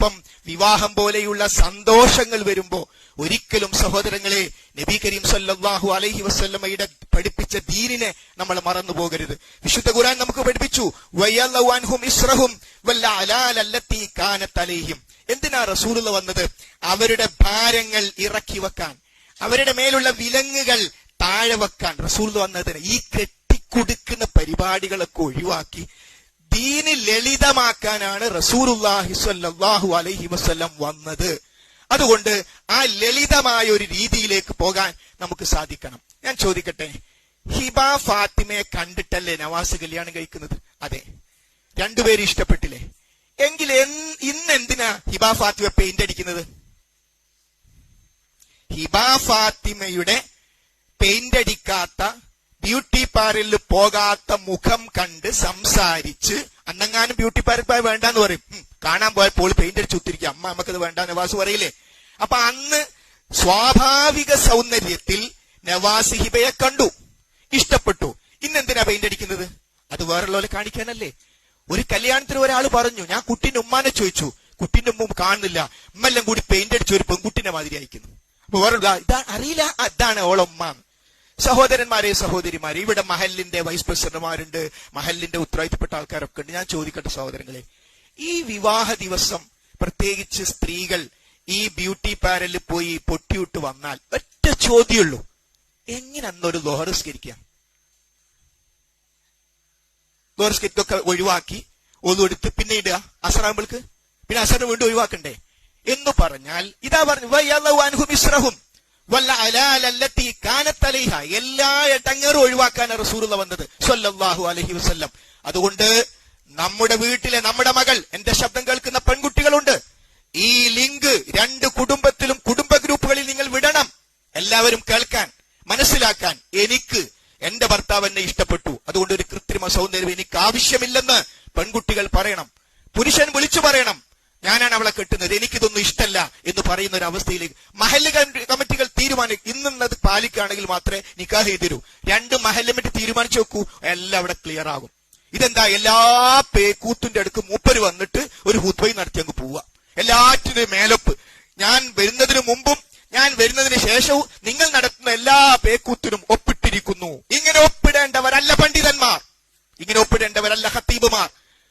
അതോടൊപ്പം വിവാഹം പോലെയുള്ള സന്തോഷങ്ങൾ വരുമ്പോ ഒരിക്കലും സഹോദരങ്ങളെ നബി കരീം സല്ലല്ലാഹു അലൈഹി വസല്ലമയുടെ പഠിപ്പിച്ച ദീനിനെ നമ്മൾ മറന്നു പോകരുത്. വിശുദ്ധ ഖുർആൻ നമുക്ക് പഠിപ്പിച്ചു വയല്ലഹു അൻഹും ഇസ്റഹും വല്ലഅലാൽ അല്ലത്തി കാനത് അലൈഹിം. എന്തിനാ റസൂലുള്ള വന്നത്? അവരുടെ ഭാരങ്ങൾ ഇറക്കി വെക്കാൻ, അവരുടെ മേലുള്ള വിലങ്ങുകൾ താഴെ വെക്കാൻ റസൂൽ വന്നതിന്. ഈ കെട്ടിക്കൊടുക്കുന്ന പരിപാടികളൊക്കെ ഒഴിവാക്കി ദീന് ലളിതമാക്കാനാണ് റസൂലുള്ളാഹി സ്വല്ലല്ലാഹു അലൈഹി വസല്ലം വന്നത്. അതുകൊണ്ട് ആ ലളിതമായ ഒരു രീതിയിലേക്ക് പോകാൻ നമുക്ക് സാധിക്കണം. ഞാൻ ചോദിക്കട്ടെ, ഹിബ ഫാത്തിമയെ കണ്ടിട്ടല്ലേ നവാസ് കല്യാണം കഴിക്കുന്നത്? അതെ. രണ്ടുപേരും ഇഷ്ടപ്പെട്ടില്ലേ? എങ്കിൽ ഇന്ന് എന്തിനാ ഹിബ ഫാത്തിമ പെയിന്റ് അടിക്കുന്നത്? ഹിബ ഫാത്തിമയുടെ പെയിന്റ് അടിക്കാത്ത, ബ്യൂട്ടി പാർലറിൽ പോകാത്ത മുഖം കണ്ട് സംസാരിച്ച്, അന്നെങ്ങാനും ബ്യൂട്ടി പാർലർ പോയാൽ വേണ്ടാന്ന് പറയും, കാണാൻ പോയപ്പോൾ പെയിന്റ് അടിച്ച് ഒത്തിരിക്കുക, അമ്മ നമുക്കത് വേണ്ട നവാസ് പറയില്ലേ? അപ്പൊ അന്ന് സ്വാഭാവിക സൗന്ദര്യത്തിൽ നവാസ് ഹിബയെ കണ്ടു, ഇഷ്ടപ്പെട്ടു. ഇന്നെന്തിനാ പെയിന്റ് അടിക്കുന്നത്? അത് വേറുള്ളവരെ കാണിക്കാനല്ലേ? ഒരു കല്യാണത്തിന് ഒരാൾ പറഞ്ഞു, ഞാൻ കുട്ടീന്റെ ഉമ്മാനെ ചോദിച്ചു, കുട്ടീന്റെ ഉമ്മ കാണുന്നില്ല, ഉമ്മെല്ലാം കൂടി പെയിന്റ് അടിച്ച് ഒരു പെൺകുട്ടിന്റെ മാതിരി അയക്കുന്നു. അപ്പൊ വേറെ ഇതാ അറിയില്ല, അതാണ് ഓളമ്മ. സഹോദരന്മാരെ സഹോദരിമാരെ, ഇവിടെ മഹലിന്റെ വൈസ് പ്രസിഡന്റുമാരുണ്ട്, മഹലിന്റെ ഉത്തരവാദിത്തപ്പെട്ട ആൾക്കാരൊക്കെ ഉണ്ട്. ഞാൻ ചോദിക്കട്ടെ സഹോദരങ്ങളെ, ഈ വിവാഹ ദിവസം പ്രത്യേകിച്ച് സ്ത്രീകൾ ഈ ബ്യൂട്ടി പാർലറിൽ പോയി പൊട്ടിയിട്ട് വന്നാൽ ഒറ്റ ചോദ്യമുള്ളൂ, എങ്ങനെ അന്നൊരു ദോഹറസ്കരിക്കാം? ദോഹറസ്കരിക്കൊക്കെ ഒഴിവാക്കി ഒന്നെടുത്ത് പിന്നെ ഇടുക അസറാകുമ്പോൾക്ക്, പിന്നെ അസറിന് വീണ്ടും ഒഴിവാക്കണ്ടേ എന്ന് പറഞ്ഞാൽ ഇതാ പറഞ്ഞു വയല്ലഹു അൻഹും ഇസ്റഹും വല്ലഅലാൽ അല്ലത്തി കാനത് അലൈഹ. എല്ലാ ഇടങ്ങേറും ഒഴിവാക്കാനാണ് റസൂലുള്ള വന്നത് സ്വല്ലല്ലാഹു അലൈഹി വസല്ലം. അതുകൊണ്ട് നമ്മുടെ വീട്ടിലെ നമ്മുടെ മകൾ, എന്റെ ശബ്ദം കേൾക്കുന്ന പെൺകുട്ടികളുണ്ട്, ഈ ലിങ്ക് രണ്ട് കുടുംബത്തിലും കുടുംബ ഗ്രൂപ്പുകളിൽ നിങ്ങൾ വിടണം. എല്ലാവരും കേൾക്കാൻ, മനസ്സിലാക്കാൻ. എനിക്ക് എന്റെ ഭർത്താവ് എന്നെ ഇഷ്ടപ്പെട്ടു, അതുകൊണ്ട് ഒരു കൃത്രിമ സൗന്ദര്യം എനിക്ക് ആവശ്യമില്ലെന്ന് പെൺകുട്ടികൾ പറയണം. പുരുഷൻ വിളിച്ചു പറയണം, ഞാനാണ് അവളെ കെട്ടുന്നത്, എനിക്കിതൊന്നും ഇഷ്ടമല്ല എന്ന് പറയുന്ന ഒരു അവസ്ഥയിലേക്ക് മഹല്ല് കമ്മിറ്റികൾ തീരുമാനിക്കും. ഇന്നത് പാലിക്കുകയാണെങ്കിൽ മാത്രമേ നിക്കാഹ് ചെയ്തു. രണ്ട് മഹല്ല് കമ്മിറ്റി തീരുമാനിച്ചു നോക്കൂ, എല്ലാം അവിടെ ക്ലിയർ ആകും. ഇതെന്താ, എല്ലാ പേക്കൂത്തിന്റെ അടുക്ക് മൂപ്പര് വന്നിട്ട് ഒരു ഹുത്ബയും നടത്തി അങ്ങ് പോവുക. എല്ലാറ്റിനും മേലൊപ്പ്. ഞാൻ വരുന്നതിന് മുമ്പും ഞാൻ വരുന്നതിന് ശേഷവും നിങ്ങൾ നടത്തുന്ന എല്ലാ പേക്കൂത്തിനും ഒപ്പിട്ടിരിക്കുന്നു. ഇങ്ങനെ ഒപ്പിടേണ്ടവരല്ല പണ്ഡിതന്മാർ, ഇങ്ങനെ ഒപ്പിടേണ്ടവരല്ല ഖത്തീബുമാർ.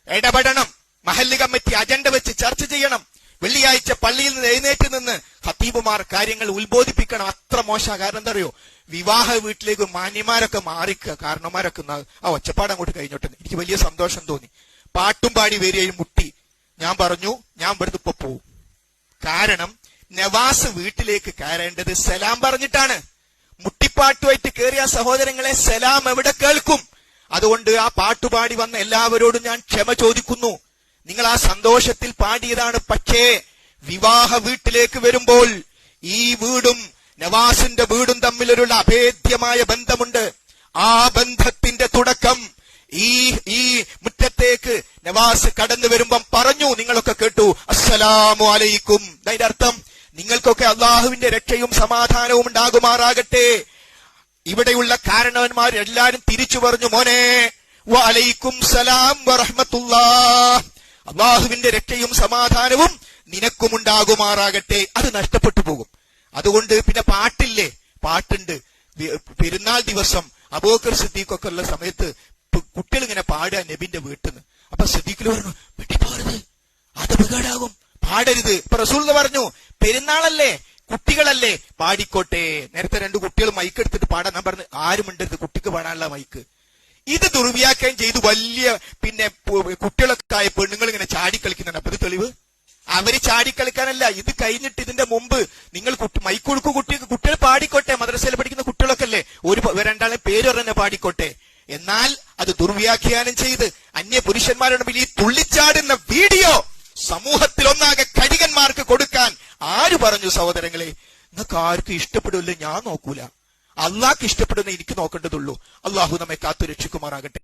ഇടപെടണം. മഹല്ല് കമ്മിറ്റി അജണ്ട വെച്ച് ചർച്ച ചെയ്യണം. വെള്ളിയാഴ്ച പള്ളിയിൽ നിന്ന് എഴുന്നേറ്റ് നിന്ന് ഖത്തീബുമാർ കാര്യങ്ങൾ ഉത്ബോധിപ്പിക്കണം. അത്ര മോശ. കാരണം എന്താ അറിയോ, വിവാഹ വീട്ടിലേക്ക് മാന്യമാരൊക്കെ മാറിക്കുക, കാരണന്മാരൊക്കെ ആ ഒച്ചപ്പാട് അങ്ങോട്ട് കഴിഞ്ഞോട്ടെ. എനിക്ക് വലിയ സന്തോഷം തോന്നി. പാട്ടും പാടി വരികയും മുട്ടി. ഞാൻ പറഞ്ഞു, ഞാൻ ഇവിടുന്ന് ഇപ്പൊ പോവും. കാരണം നവാസ് വീട്ടിലേക്ക് കയറേണ്ടത് സലാം പറഞ്ഞിട്ടാണ്. മുട്ടിപ്പാട്ടുമായിട്ട് കയറിയ സഹോദരങ്ങളെ സലാം എവിടെ കേൾക്കും? അതുകൊണ്ട് ആ പാട്ടുപാടി വന്ന എല്ലാവരോടും ഞാൻ ക്ഷമ ചോദിക്കുന്നു. നിങ്ങൾ ആ സന്തോഷത്തിൽ പാടിയതാണ്. പക്ഷേ വിവാഹ വീട്ടിലേക്ക് വരുമ്പോൾ ഈ വീടും നവാസിന്റെ വീടും തമ്മിലൊരു അഭേദ്യമായ ബന്ധമുണ്ട്. ആ ബന്ധത്തിന്റെ തുടക്കം ഈ മുറ്റത്തേക്ക് നവാസ് കടന്നു വരുമ്പം പറഞ്ഞു, നിങ്ങളൊക്കെ കേട്ടു, അസ്സലാമു അലൈക്കും. അതിന്റെ അർത്ഥം നിങ്ങൾക്കൊക്കെ അള്ളാഹുവിന്റെ രക്ഷയും സമാധാനവും ഉണ്ടാകുമാറാകട്ടെ. ഇവിടെയുള്ള കാരണവന്മാർ എല്ലാരും തിരിച്ചു പറഞ്ഞു, മോനെ വഅലൈക്കും സലാം വറഹ്മത്തുള്ളാഹ്, അള്ളാഹുവിന്റെ രക്ഷയും സമാധാനവും നിനക്കുമുണ്ടാകുമാറാകട്ടെ. അത് നഷ്ടപ്പെട്ടു പോകും. അതുകൊണ്ട് പിന്നെ പാട്ടില്ലേ, പാട്ടുണ്ട്. പെരുന്നാൾ ദിവസം അബൂബക്കർ സിദ്ദീഖൊക്കെ ഉള്ള സമയത്ത് കുട്ടികൾ ഇങ്ങനെ പാടുക നബിന്റെ വീട്ടിൽ നിന്ന്. അപ്പൊ സിദ്ദീഖിൽ പറഞ്ഞു, വെട്ടിപ്പോരുത്, അത് അപകടമാകും, പാടരുത്. ഇപ്പൊ റസൂൽ പറഞ്ഞു, പെരുന്നാളല്ലേ, കുട്ടികളല്ലേ, പാടിക്കോട്ടെ. നേരത്തെ രണ്ട് കുട്ടികൾ മൈക്ക് എടുത്തിട്ട് പാടാൻ ഞാൻ പറഞ്ഞു, ആരും ഉണ്ടരുത്, കുട്ടിക്ക് പാടാനുള്ള മൈക്ക്. ഇത് ദുർവ്യാഖ്യാനം ചെയ്ത് വലിയ പിന്നെ കുട്ടികളൊക്കെ ആയ പെണ്ണുങ്ങൾ ഇങ്ങനെ ചാടിക്കളിക്കുന്നുണ്ട്. അപ്പൊ ഇത് തെളിവ്, അവര് ചാടിക്കളിക്കാനല്ല. ഇത് കഴിഞ്ഞിട്ട് ഇതിന്റെ മുമ്പ് നിങ്ങൾ മൈക്ക് കൊടുക്കും, കുട്ടികൾ പാടിക്കോട്ടെ, മദ്രസയിൽ പഠിക്കുന്ന കുട്ടികളൊക്കെ അല്ലേ, രണ്ടാളെ പേര് പറഞ്ഞ പാടിക്കോട്ടെ. എന്നാൽ അത് ദുർവ്യാഖ്യാനം ചെയ്ത് അന്യ പുരുഷന്മാരുടെ മുമ്പിൽ ഈ തുള്ളിച്ചാടുന്ന വീഡിയോ സമൂഹത്തിൽ ഒന്നാകെ കടികന്മാർക്ക് കൊടുക്കാൻ ആര് പറഞ്ഞു? സഹോദരങ്ങളെ, നിങ്ങൾക്ക് ആർക്കും ഇഷ്ടപ്പെടില്ല, ഞാൻ നോക്കൂല. അള്ളാഹ്ക്ക് ഇഷ്ടപ്പെടുന്ന എനിക്ക് നോക്കേണ്ടതുള്ളൂ. അള്ളാഹു നമ്മെ കാത്തു രക്ഷിക്കുമാറാകട്ടെ.